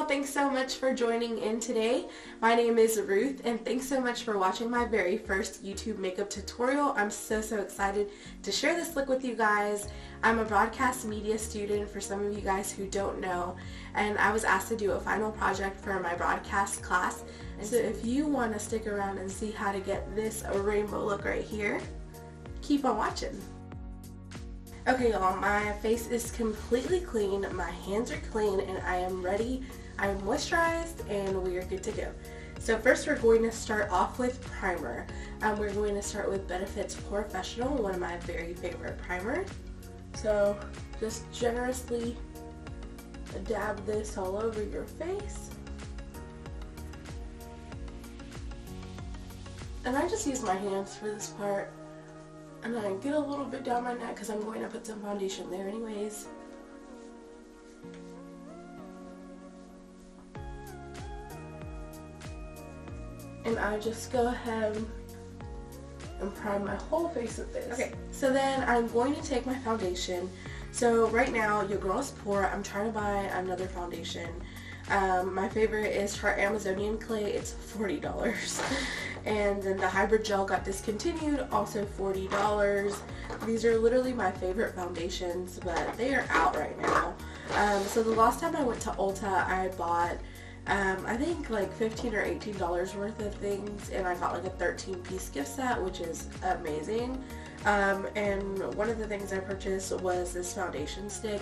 y'all, thanks so much for joining in today. My name is Ruth and thanks so much for watching my very first YouTube makeup tutorial. I'm so excited to share this look with you guys. I'm a broadcast media student for some of you guys who don't know, and I was asked to do a final project for my broadcast class. So if you want to stick around and see how to get this rainbow look right here, keep on watching. Okay y'all, my face is completely clean, my hands are clean, and I am ready. I am moisturized and we are good to go. So first we're going to start off with primer. We're going to start with Benefit's Porefessional, one of my very favorite primers. So just generously dab this all over your face. And I just use my hands for this part. And I get a little bit down my neck because I'm going to put some foundation there anyways. And I just go ahead and prime my whole face with this. Okay, so then I'm going to take my foundation. So right now, your girl is poor. I'm trying to buy another foundation. My favorite is Tarte Amazonian Clay. It's $40. And then the hybrid gel got discontinued, also $40. These are literally my favorite foundations, but they are out right now. So the last time I went to Ulta, I bought I think like $15 or $18 worth of things, and I got like a 13-piece gift set, which is amazing. And one of the things I purchased was this foundation stick,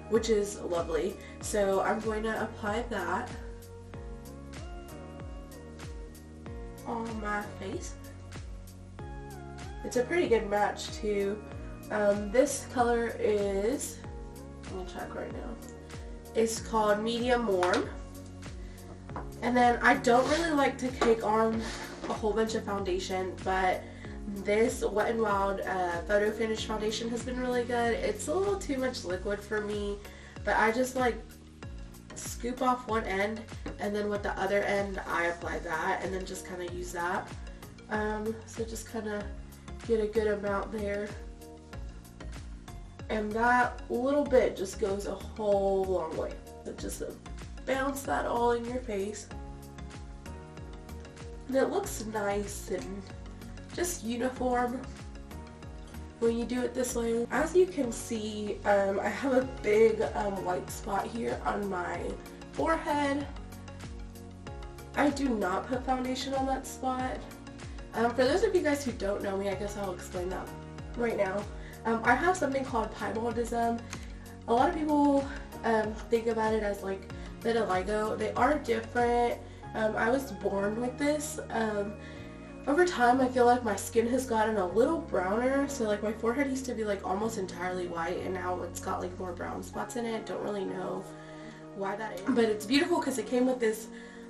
which is lovely. So I'm going to apply that on my face. It's a pretty good match too. This color is, let me check right now, it's called Medium Warm. And then I don't really like to cake on a whole bunch of foundation, but this Wet n Wild Photo Finish foundation has been really good. It's a little too much liquid for me, but I just like scoop off one end, and then with the other end I apply that, and then just kind of use that. So just kind of get a good amount there, and that little bit just goes a whole long way. So just bounce that all in your face, and it looks nice and just uniform when you do it this way. As you can see, I have a big white spot here on my forehead. I do not put foundation on that spot. For those of you guys who don't know me, I guess I'll explain that right now. I have something called piebaldism. A lot of people think about it as like vitiligo. They are different. I was born with this. Over time, I feel like my skin has gotten a little browner. So like my forehead used to be like almost entirely white, and now it's got like more brown spots in it. Don't really know why that is, but it's beautiful because it came with this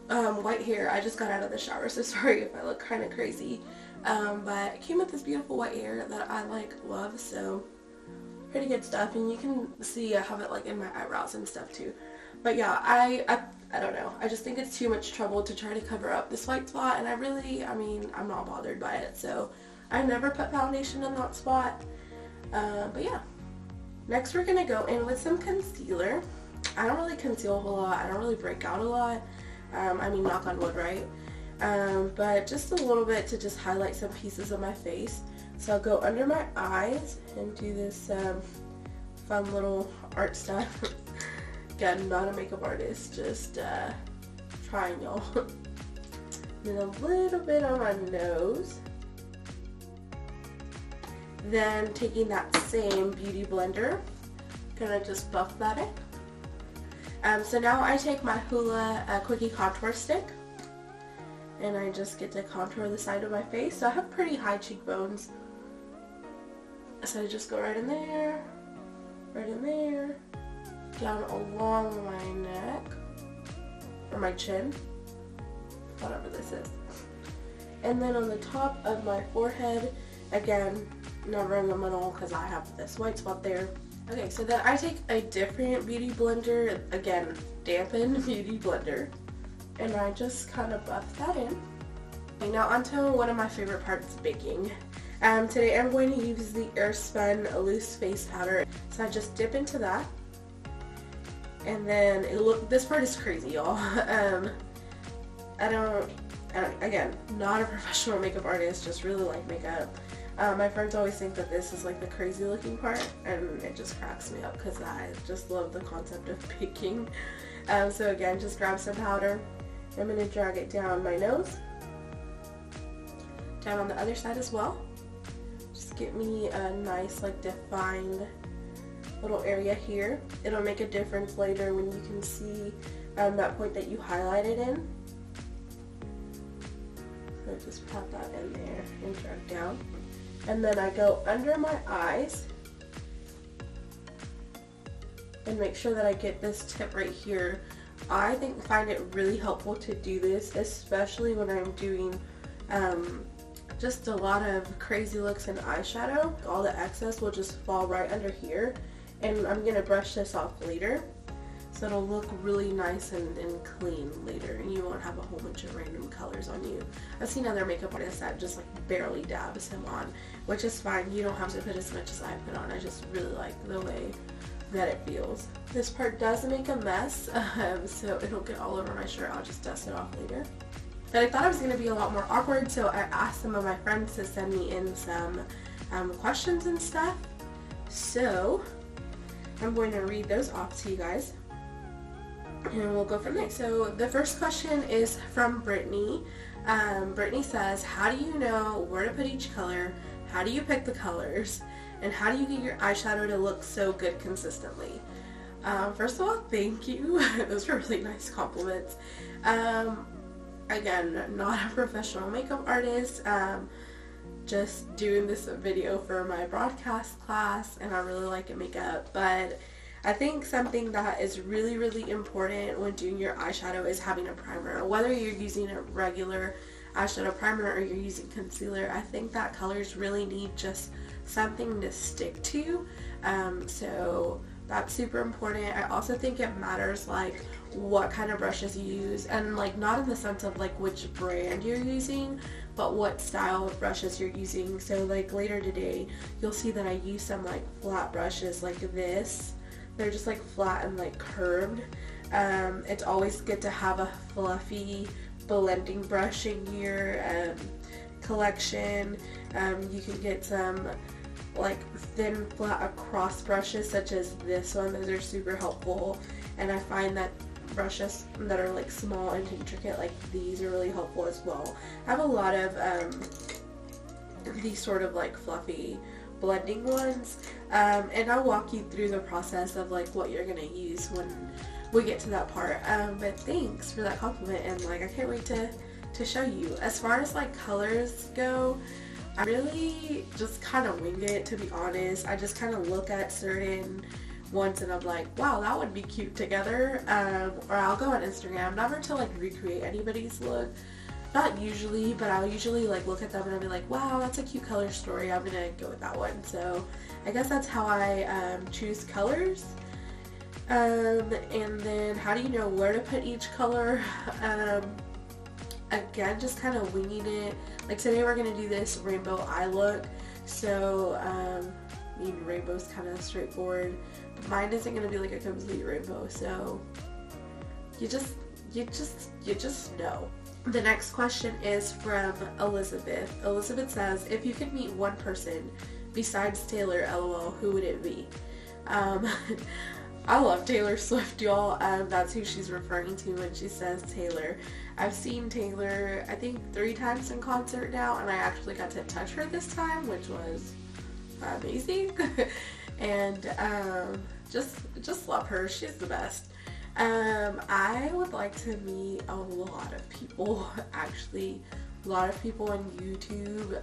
white hair. I just got out of the shower, so sorry if I look kind of crazy. But it came with this beautiful white hair that I like love. So pretty good stuff, and you can see I have it like in my eyebrows and stuff too. But yeah, I don't know. I just think it's too much trouble to try to cover up this white spot, and I mean, I'm not bothered by it, so I never put foundation in that spot. But yeah. Next we're gonna go in with some concealer. I don't really conceal a whole lot. I don't really break out a lot. I mean, knock on wood, right? But just a little bit to just highlight some pieces of my face. So I'll go under my eyes and do this fun little art stuff. Again, not a makeup artist, just trying, y'all. Then a little bit on my nose. Then taking that same beauty blender, gonna just buff that in. So now I take my Hoola Quickie contour stick, and I just get to contour the side of my face. So I have pretty high cheekbones, so I just go right in there, down along my neck, or my chin, whatever this is. And then on the top of my forehead, again, never in the middle because I have this white spot there. Okay, so then I take a different beauty blender, again, dampened beauty blender, and I just kind of buff that in. Okay, now onto one of my favorite parts, baking. Today I'm going to use the Airspun loose face powder. So I just dip into that, And then this part is crazy, y'all. Again, not a professional makeup artist, just really like makeup. My friends always think that this is like the crazy looking part, and it just cracks me up because I just love the concept of picking. So again, just grab some powder. I'm going to drag it down my nose, down on the other side as well. Just get me a nice like defined little area here. It'll make a difference later when you can see that point that you highlighted in. So just pop that in there and drag down. And then I go under my eyes and make sure that I get this tip right here. I find it really helpful to do this, especially when I'm doing just a lot of crazy looks in eyeshadow. All the excess will just fall right under here, and I'm gonna brush this off later, so it'll look really nice and clean later, and you won't have a whole bunch of random colors on you. I've seen other makeup artists that just like barely dabs him on, which is fine. You don't have to put as much as I put on. I just really like the way that it feels. This part does make a mess, so it'll get all over my shirt. I'll just dust it off later. But I thought it was going to be a lot more awkward, so I asked some of my friends to send me in some questions and stuff. So I'm going to read those off to you guys, and we'll go from there. So the first question is from Brittany. Brittany says, how do you know where to put each color? How do you pick the colors? And how do you get your eyeshadow to look so good consistently? First of all, thank you. Those were really nice compliments. Again, not a professional makeup artist. Just doing this video for my broadcast class, and I really like makeup. But I think something that is really, really important when doing your eyeshadow is having a primer. Whether you're using a regular eyeshadow primer or you're using concealer, I think that colors really need just something to stick to, so that's super important. I also think it matters like what kind of brushes you use, and like not in the sense of like which brand you're using, but what style of brushes you're using. So like later today you'll see that I use some like flat brushes like this. They're just like flat and like curved. It's always good to have a fluffy blending brush in your collection. You can get some like thin flat across brushes such as this one. Those are super helpful, and I find that brushes that are like small and intricate like these are really helpful as well. I have a lot of these sort of like fluffy blending ones, and I'll walk you through the process of like what you're gonna use when we get to that part. But thanks for that compliment, and like I can't wait to show you. As far as like colors go, I really just kind of wing it, to be honest. I just kind of look at certain ones and I'm like, wow, that would be cute together. Or I'll go on Instagram, never to like recreate anybody's look. Not usually, but I'll usually like look at them and I'll be like, wow, that's a cute color story. I'm gonna go with that one. So I guess that's how I choose colors. And then how do you know where to put each color? Again, just kind of winging it. Like today we're gonna do this rainbow eye look, so I mean rainbow's kind of straightforward, but mine isn't gonna be like a complete rainbow, so you just know. The next question is from Elizabeth. Elizabeth says, if you could meet one person besides Taylor, LOL, who would it be? I love Taylor Swift, y'all. That's who she's referring to when she says Taylor. I've seen Taylor, I think 3 times in concert now, and I actually got to touch her this time, which was amazing. And just love her. She's the best. I would like to meet a lot of people, actually. A lot of people on YouTube.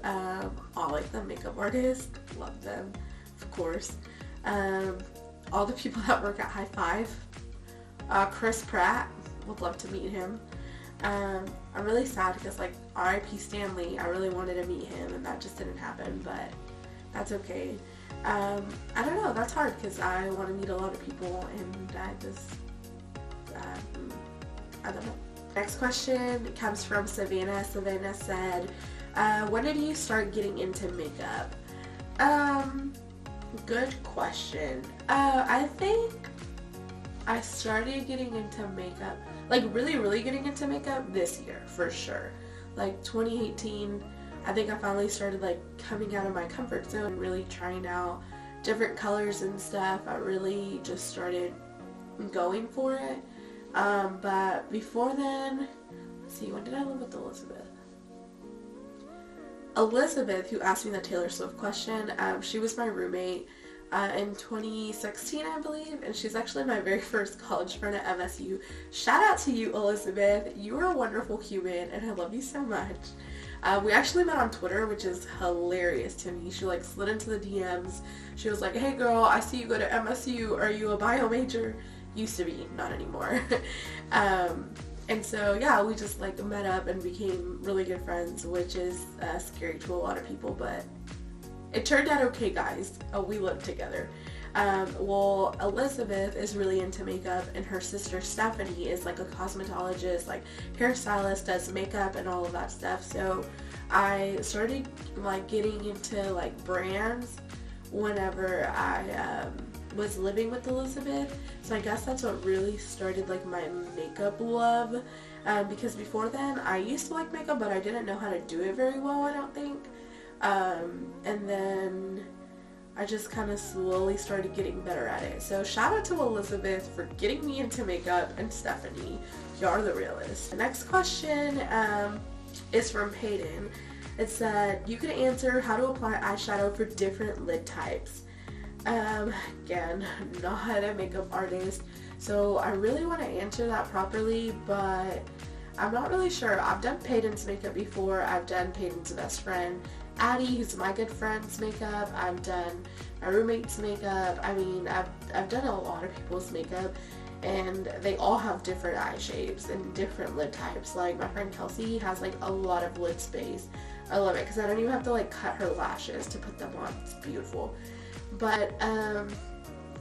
All like the makeup artists. Love them, of course. All the people that work at High Five. Chris Pratt, would love to meet him. I'm really sad because like R.I.P. Stanley, I really wanted to meet him and that just didn't happen, but that's okay. I don't know, that's hard because I want to meet a lot of people and I just, I don't know. Next question comes from Savannah. Savannah said, when did you start getting into makeup? Good question. I think I started getting into makeup, like really getting into makeup this year for sure. Like 2018, I think I finally started like coming out of my comfort zone, really trying out different colors and stuff. I really just started going for it. But before then, let's see, when did I live with Elizabeth? Elizabeth, who asked me the Taylor Swift question, she was my roommate in 2016, I believe, and she's actually my very first college friend at MSU. Shout out to you, Elizabeth. You are a wonderful human, and I love you so much. We actually met on Twitter, which is hilarious to me. She like slid into the DMs. She was like, hey girl, I see you go to MSU. Are you a bio major? Used to be, not anymore. And so yeah, we just like met up and became really good friends, which is scary to a lot of people, but it turned out okay, guys. We lived together. Well, Elizabeth is really into makeup, and her sister Stephanie is like a cosmetologist, like hairstylist, does makeup and all of that stuff. So I started like getting into like brands whenever I was living with Elizabeth. So I guess that's what really started like my makeup love, because before then I used to like makeup, but I didn't know how to do it very well, I don't think. And then I just kind of slowly started getting better at it. So shout out to Elizabeth for getting me into makeup, and Stephanie, you're the realest. The next question is from Peyton. It said, you could answer how to apply eyeshadow for different lid types. Again, not a makeup artist, so I really want to answer that properly, but I'm not really sure. I've done Peyton's makeup before. I've done Peyton's best friend, Addie, who's my good friend's makeup. I've done my roommate's makeup. I mean, I've done a lot of people's makeup, and they all have different eye shapes and different lid types. Like my friend Kelsey has like a lot of lid space. I love it because I don't even have to like cut her lashes to put them on. It's beautiful. But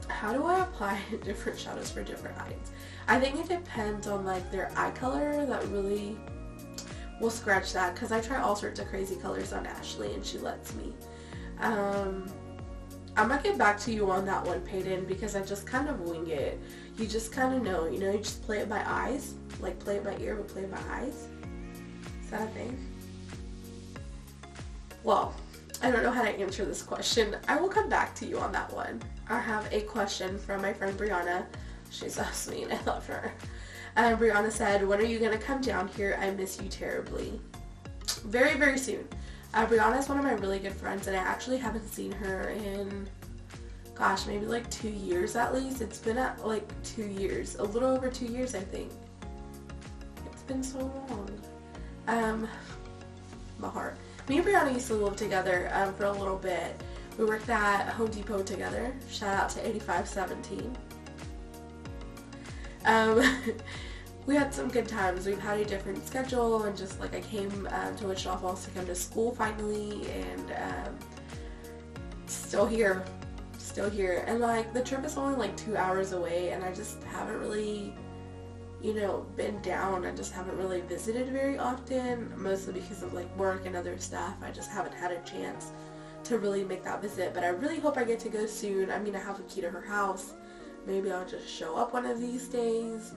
how do I apply different shadows for different eyes? I think it depends on like their eye color. That really will scratch that, because I try all sorts of crazy colors on Ashley and she lets me. I might get back to you on that one, Peyton, because I just kind of wing it. You just kind of know, you just play it by eyes, like play it by ear, but play it by eyes. Is that a thing? Well, I don't know how to answer this question. I will come back to you on that one. I have a question from my friend Brianna. She's so sweet. I love her. Brianna said, when are you going to come down here? I miss you terribly. Very, very soon. Brianna is one of my really good friends, and I actually haven't seen her in, gosh, maybe like 2 years at least. It's been at like 2 years. A little over 2 years, I think. It's been so long. My heart. Me and Brianna used to live together for a little bit. We worked at Home Depot together. Shout out to 8517. We had some good times. We've had a different schedule, and just like I came to Wichita Falls to come to school finally, and still here. And like the trip is only like 2 hours away, and I just haven't really been down. I just haven't really visited very often, mostly because of like work and other stuff. I just haven't had a chance to really make that visit, but I really hope I get to go soon. I mean, I have a key to her house. Maybe I'll just show up one of these days.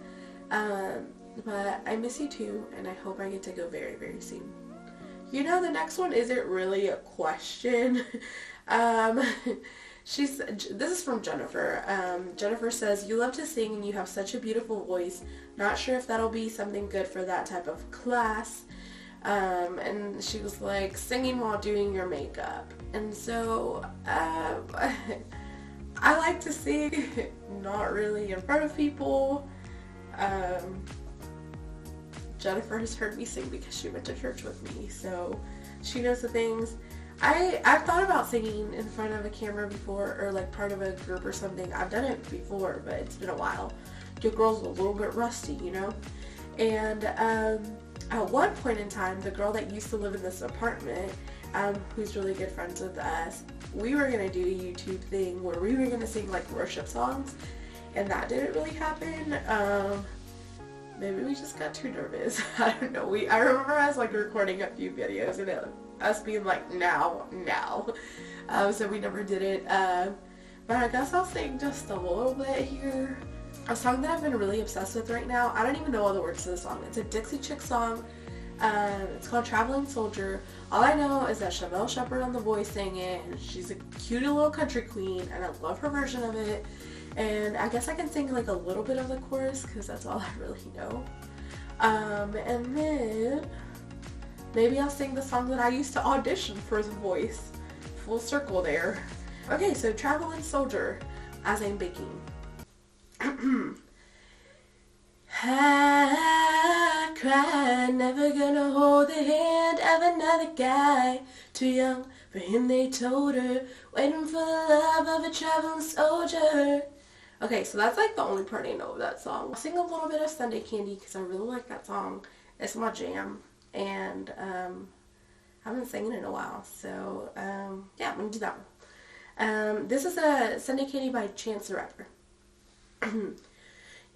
But I miss you too, and I hope I get to go very, very soon. The next one isn't really a question. This is from Jennifer. Jennifer says, you love to sing and you have such a beautiful voice. Not sure if that'll be something good for that type of class. And she was like, singing while doing your makeup. And so, I like to sing, not really in front of people. Jennifer has heard me sing because she went to church with me, so she knows the things. I've thought about singing in front of a camera before, or like part of a group or something. I've done it before, but it's been a while. Your girl's a little bit rusty, And at one point in time, the girl that used to live in this apartment, who's really good friends with us, we were going to do a YouTube thing where we were going to sing like worship songs, and that didn't really happen. Maybe we just got too nervous. I don't know. I remember us like recording a few videos and us being like, now. So we never did it. But I guess I'll sing just a little bit here. a song that I've been really obsessed with right now. I don't even know all the words to the song. It's a Dixie Chick song. It's called Traveling Soldier. All I know is that Chevelle Shepherd on the voice sang it, and she's a cute little country queen, and I love her version of it. And I guess I can sing like a little bit of the chorus because that's all I really know. And then maybe I'll sing the song that I used to audition for The Voice. Full circle there. Okay, so Traveling Soldier as I'm baking. I cried, never gonna hold the hand of another guy. Too young for him, they told her, waiting for the love of a traveling soldier. Okay, so that's like the only part I know of that song. I'll sing a little bit of Sunday Candy because I really like that song. It's my jam, and I haven't sang it in a while, so yeah, I'm gonna do that one. This is a Sunday Candy by Chance the Rapper.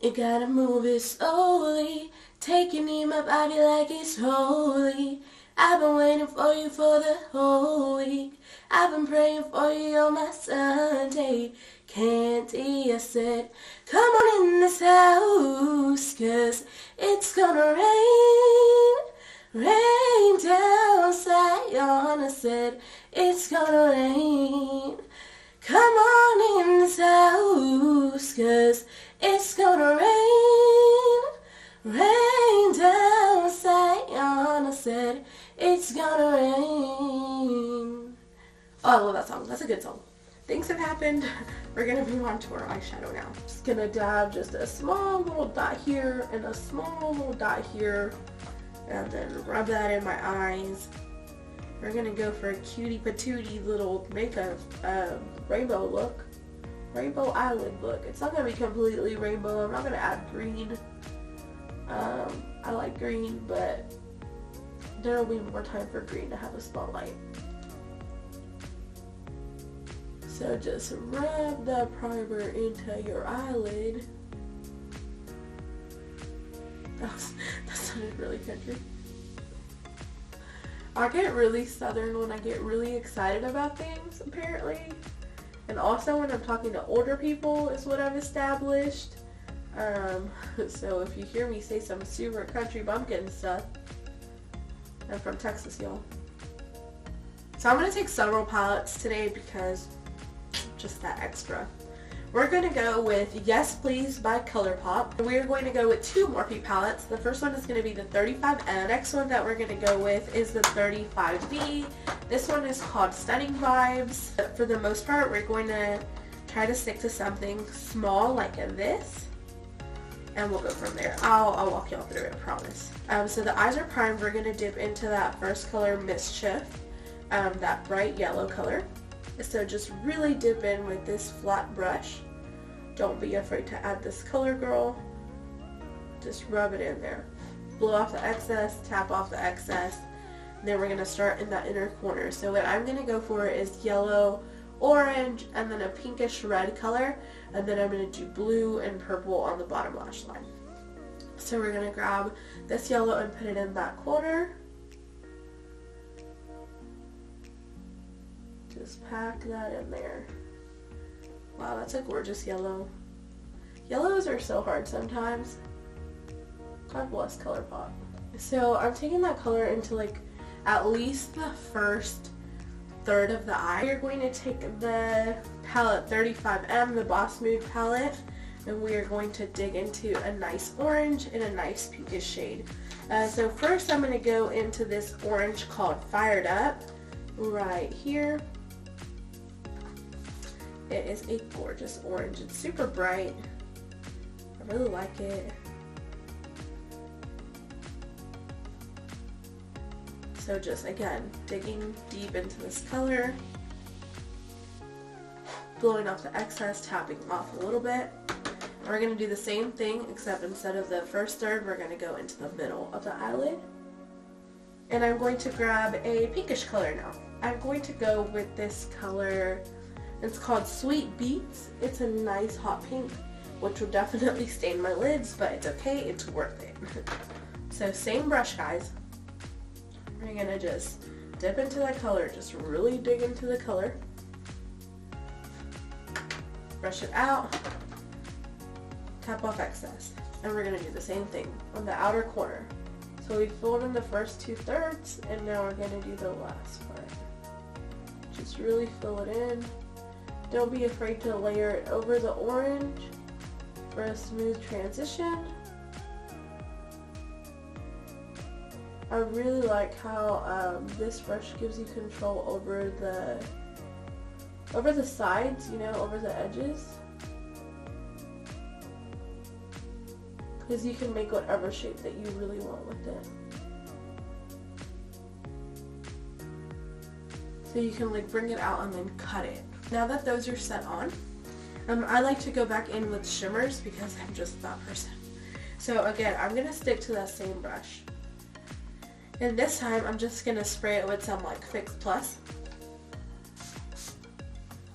You gotta move it slowly, taking in my body like it's holy. I've been waiting for you for the whole week. I've been praying for you on my Sunday candy. I said, come on in this house, 'cause it's gonna rain down Zion. I said, it's gonna rain. Come on in this house, 'cause it's gonna rain down Zion. I said, it's gonna rain. Oh, I love that song. That's a good song. Things have happened. We're gonna move on to our eyeshadow now. Just gonna dab just a small little dot here and a small little dot here, and then rub that in my eyes. We're gonna go for a cutie patootie little makeup rainbow look. Rainbow eyelid look. It's not gonna be completely rainbow. I'm not gonna add green. I like green, but there will be more time for green to have a spotlight. So just rub the primer into your eyelid. That sounded really country. I get really southern when I get really excited about things, apparently. And also when I'm talking to older people is what I've established. So if you hear me say some super country bumpkin stuff, I'm from Texas, y'all. So I'm going to take several palettes today because just that extra. We're going to go with Yes Please by Colourpop. We are going to go with two Morphe palettes. The first one is going to be the 35M. The next one that we're going to go with is the 35B. This one is called Stunning Vibes. For the most part, we're going to try to stick to something small like this. And we'll go from there. I'll walk y'all through it, I promise. So the eyes are primed. We're going to dip into that first color, Mischief. That bright yellow color. So just really dip in with this flat brush. Don't be afraid to add this color, girl. Just rub it in there. Blow off the excess, tap off the excess. And then we're going to start in that inner corner. So what I'm going to go for is yellow, orange, and then a pinkish red color. And then I'm going to do blue and purple on the bottom lash line. So we're going to grab this yellow and put it in that corner. Just pack that in there. Wow, that's a gorgeous yellow. Yellows are so hard sometimes. God bless Colourpop. So I'm taking that color into like at least the first third of the eye. We're going to take the palette 35M, the Boss Mood palette, and we are going to dig into a nice orange and a nice pinkish shade. So first I'm going to go into this orange called Fired Up right here. It is a gorgeous orange. It's super bright. I really like it. So just again, digging deep into this color, blowing off the excess, tapping off a little bit. And we're going to do the same thing, except instead of the first third, we're going to go into the middle of the eyelid. And I'm going to grab a pinkish color now. I'm going to go with this color. It's called Sweet Beets. It's a nice hot pink, which will definitely stain my lids, but it's okay, it's worth it. So same brush, guys. We're gonna just dip into that color, just really dig into the color. Brush it out. tap off excess. And we're going to do the same thing on the outer corner. So we filled in the first 2/3, and now we're going to do the last part. Just really fill it in. Don't be afraid to layer it over the orange for a smooth transition. I really like how this brush gives you control over the sides, you know, over the edges. Because you can make whatever shape that you really want with it. So you can like bring it out and then cut it. Now that those are set on, I like to go back in with shimmers because I'm just that person. So again, I'm going to stick to that same brush. And this time I'm just going to spray it with some like Fix Plus.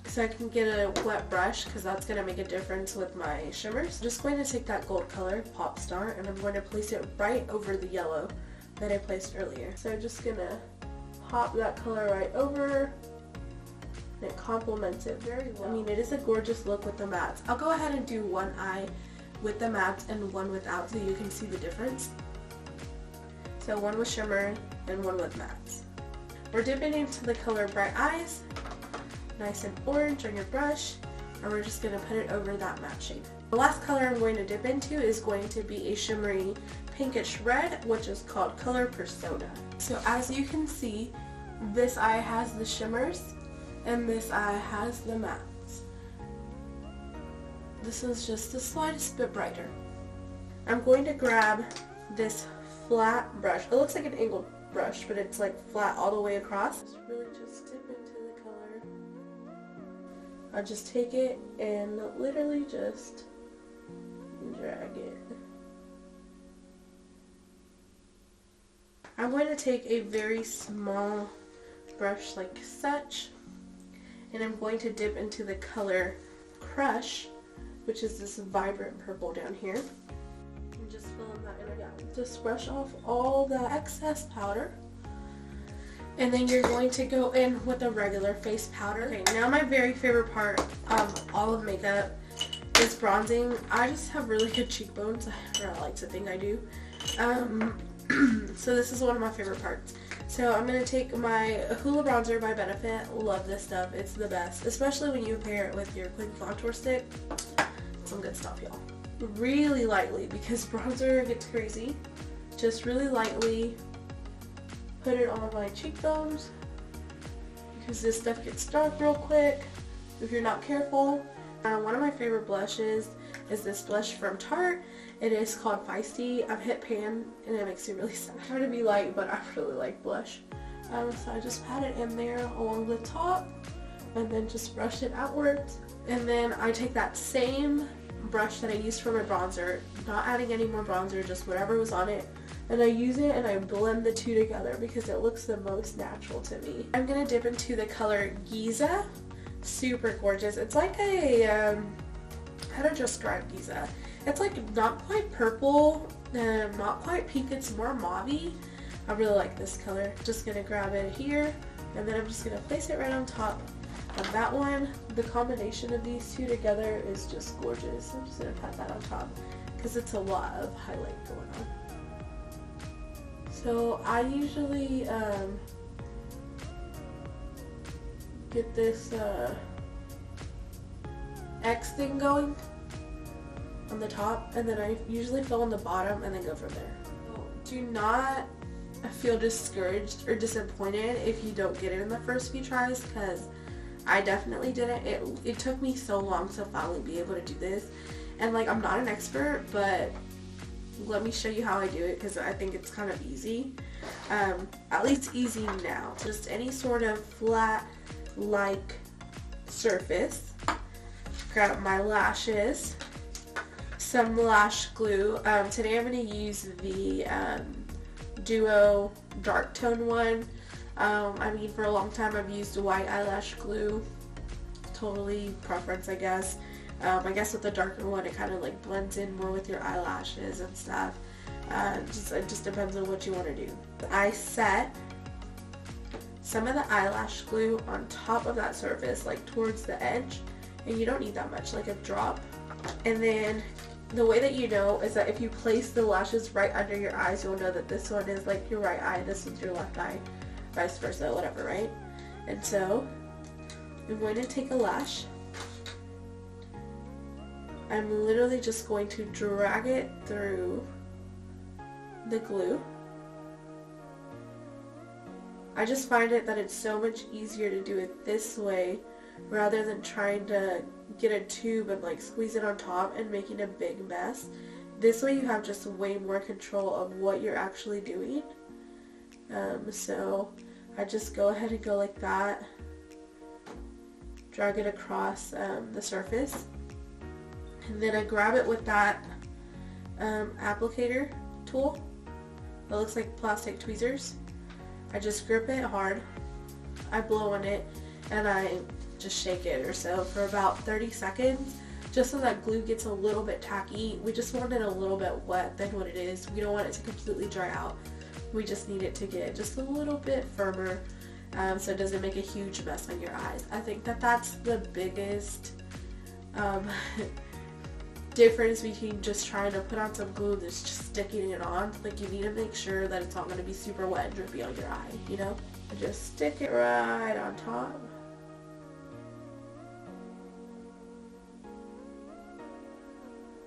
So I can get a wet brush because that's going to make a difference with my shimmers. I'm just going to take that gold color, Pop Star, and I'm going to place it right over the yellow that I placed earlier. So I'm just going to pop that color right over. And it complements it very well. I mean, it is a gorgeous look with the mattes. I'll go ahead and do one eye with the mattes and one without so you can see the difference. So one with shimmer and one with mattes. We're dipping into the color Bright Eyes. Nice and orange on your brush, and we're just going to put it over that matte shape. The last color I'm going to dip into is going to be a shimmery pinkish red, which is called Color Persona. So as you can see, this eye has the shimmers and this eye has the mattes. This is just the slightest bit brighter. I'm going to grab this flat brush. It looks like an angled brush, but it's like flat all the way across. Really just dip into the color. I just take it and literally just drag it. I'm going to take a very small brush like such, and I'm going to dip into the color Crush, which is this vibrant purple down here. And just fill in that in again. Just brush off all the excess powder. And then you're going to go in with a regular face powder. Okay, now my very favorite part of all of makeup is bronzing. I just have really good cheekbones. I like to think I do. So this is one of my favorite parts. So I'm going to take my Hoola bronzer by Benefit. Love this stuff. It's the best. Especially when you pair it with your Quickie contour stick. Some good stuff, y'all. Really lightly, because bronzer gets crazy. Just really lightly put it on my cheekbones, because this stuff gets dark real quick if you're not careful. One of my favorite blushes is this blush from Tarte. It is called Feisty. I've hit pan and it makes me really sad. I try to be light, but I really like blush. So I just pat it in there along the top and then just brush it outwards. And then I take that same brush that I used for my bronzer, not adding any more bronzer, just whatever was on it, and I use it and I blend the two together because it looks the most natural to me. I'm going to dip into the color Giza. Super gorgeous. It's like a, how to describe Giza? It's like not quite purple, not quite pink, it's more mauve-y. I really like this color. Just going to grab it here, and then I'm just going to place it right on top of that one. The combination of these two together is just gorgeous. I'm just going to pat that on top because it's a lot of highlight going on. So I usually get this X thing going on the top, and then I usually fill on the bottom and then go from there. Do not feel discouraged or disappointed if you don't get it in the first few tries, because I definitely didn't. It took me so long to finally be able to do this, and like I'm not an expert, but let me show you how I do it because I think it's kind of easy. At least easy now. Just any sort of flat like surface. Grab my lashes, some lash glue. Today I'm going to use the Duo dark tone one. I mean, for a long time I've used white eyelash glue. Totally preference, I guess. I guess with the darker one it kind of like blends in more with your eyelashes and stuff. It just depends on what you want to do. I set some of the eyelash glue on top of that surface, like towards the edge, and you don't need that much, like a drop. And then the way that you know is that if you place the lashes right under your eyes, you'll know that this one is like your right eye, this one's your left eye, vice versa, whatever, right? And so I'm going to take a lash. I'm literally just going to drag it through the glue. I just find it that it's so much easier to do it this way rather than trying to get a tube and like squeeze it on top and making a big mess. This way you have just way more control of what you're actually doing. So I just go ahead and go like that, drag it across the surface, and then I grab it with that applicator tool that looks like plastic tweezers. I just grip it hard, I blow on it, and I just shake it or so for about 30 seconds just so that glue gets a little bit tacky. We just want it a little bit wet than what it is. We don't want it to completely dry out. We just need it to get just a little bit firmer so it doesn't make a huge mess on your eyes. I think that that's the biggest difference between just trying to put on some glue that's just sticking it on. Like, you need to make sure that it's not going to be super wet and drippy on your eye, you know? Just stick it right on top.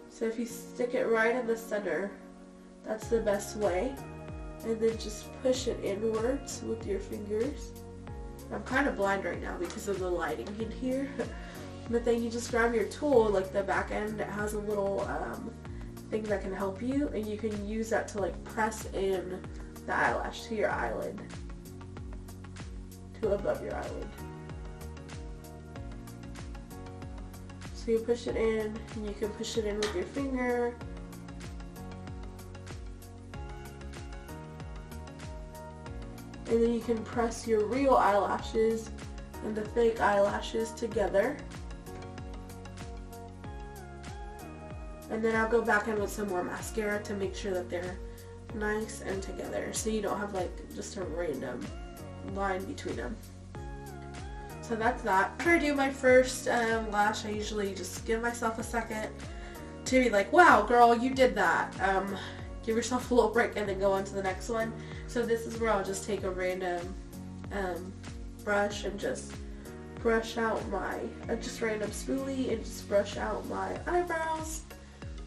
So if you stick it right in the center, that's the best way. And then just push it inwards with your fingers. I'm kind of blind right now because of the lighting in here. But then you just grab your tool, like the back end, it has a little thing that can help you, and you can use that to like press in the eyelash to your eyelid, to above your eyelid. So you push it in, and you can push it in with your finger. And then you can press your real eyelashes and the fake eyelashes together. And then I'll go back in with some more mascara to make sure that they're nice and together, so you don't have like just a random line between them. So that's that. After I do my first lash, I usually just give myself a second to be like, wow girl, you did that. Give yourself a little break and then go on to the next one. So this is where I'll just take a random brush and just brush out my, just random spoolie and just brush out my eyebrows.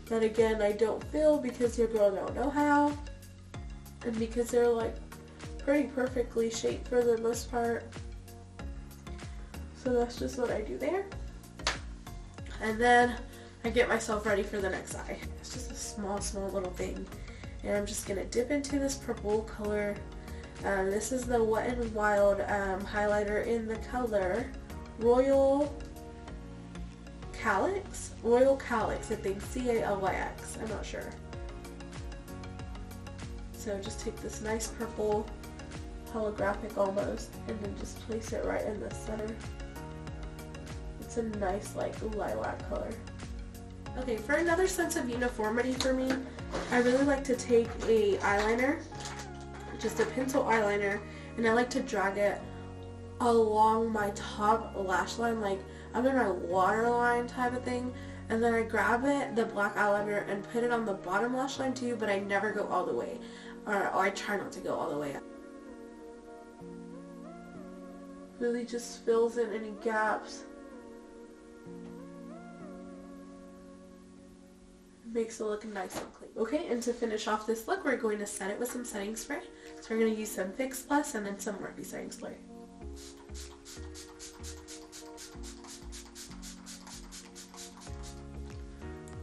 That again, I don't feel because your girl don't know how, and because they're like pretty perfectly shaped for the most part. So that's just what I do there. And then I get myself ready for the next eye. It's just a small little thing. And I'm just gonna dip into this purple color. This is the Wet n Wild highlighter in the color Royal Calyx? Royal Calyx, I think. C-A-L-Y-X. I'm not sure. So just take this nice purple, holographic almost, and then just place it right in the center. It's a nice like lilac color. Okay, for another sense of uniformity for me, I really like to take a eyeliner, just a pencil eyeliner, and I like to drag it along my top lash line, like under my waterline type of thing, and then I grab it, the black eyeliner, and put it on the bottom lash line too, but I never go all the way, or I try not to go all the way. Really just fills in any gaps. Makes it look nice and clean. Okay, and to finish off this look, we're going to set it with some setting spray. So we're going to use some Fix Plus and then some Morphe setting spray.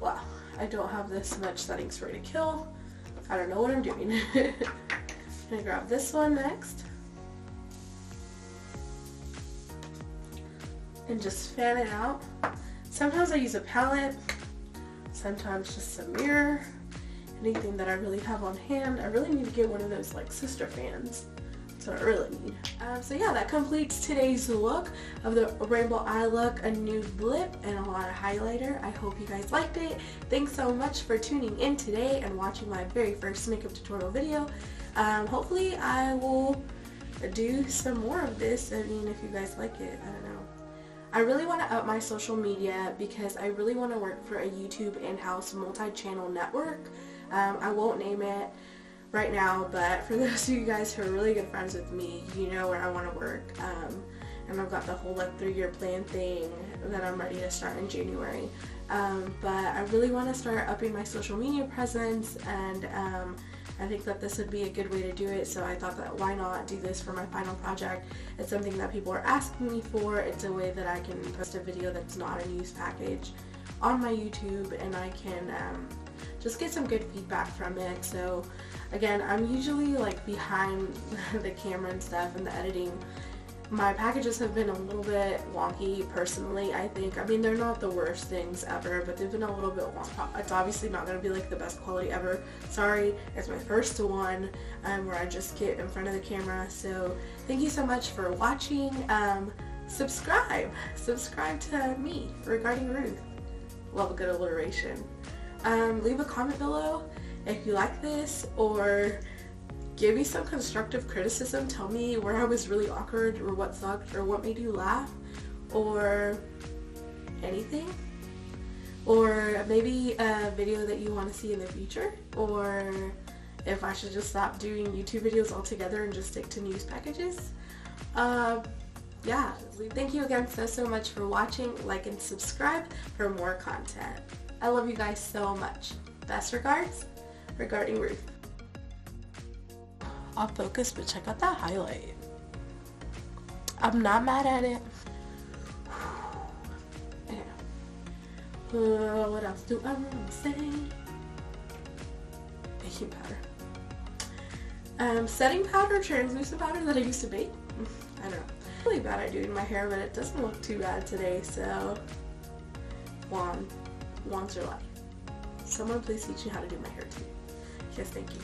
Wow, I don't have this much setting spray to kill. I don't know what I'm doing. I'm going to grab this one next. And just fan it out. Sometimes I use a palette. Sometimes just a mirror, anything that I really have on hand. I really need to get one of those like sister fans. That's what I really need. So yeah, that completes today's look of the rainbow eye look, a nude lip, and a lot of highlighter. I hope you guys liked it. Thanks so much for tuning in today and watching my very first makeup tutorial video. Hopefully I will do some more of this. I mean, if you guys like it, I don't know. I really want to up my social media because I really want to work for a YouTube in-house multi-channel network. I won't name it right now, but for those of you guys who are really good friends with me, you know where I want to work. And I've got the whole like 3-year plan thing that I'm ready to start in January. But I really want to start upping my social media presence, and I think that this would be a good way to do it, so I thought that why not do this for my final project. It's something that people are asking me for. It's a way that I can post a video that's not a news package on my YouTube, and I can just get some good feedback from it. So again, I'm usually like behind the camera and stuff and the editing. My packages have been a little bit wonky personally, I think. I mean, they're not the worst things ever, but they've been a little bit wonky. It's obviously not going to be like the best quality ever. Sorry, it's my first one where I just get in front of the camera. So thank you so much for watching. Subscribe to me, Regarding Rutth. Love a good alliteration. Leave a comment below if you like this, or give me some constructive criticism. Tell me where I was really awkward, or what sucked, or what made you laugh, or anything. Or maybe a video that you want to see in the future, or if I should just stop doing YouTube videos altogether and just stick to news packages. Yeah, thank you again so much for watching. Like and subscribe for more content. I love you guys so much. Best regards, Regarding Rutth. Off focus, but check out that highlight. I'm not mad at it. What else do I want to say? Baking powder. Setting powder, translucent powder that I used to bake. I don't know. I'm really bad at doing my hair, but it doesn't look too bad today, so wands are life. Someone please teach me how to do my hair too. Yes, thank you.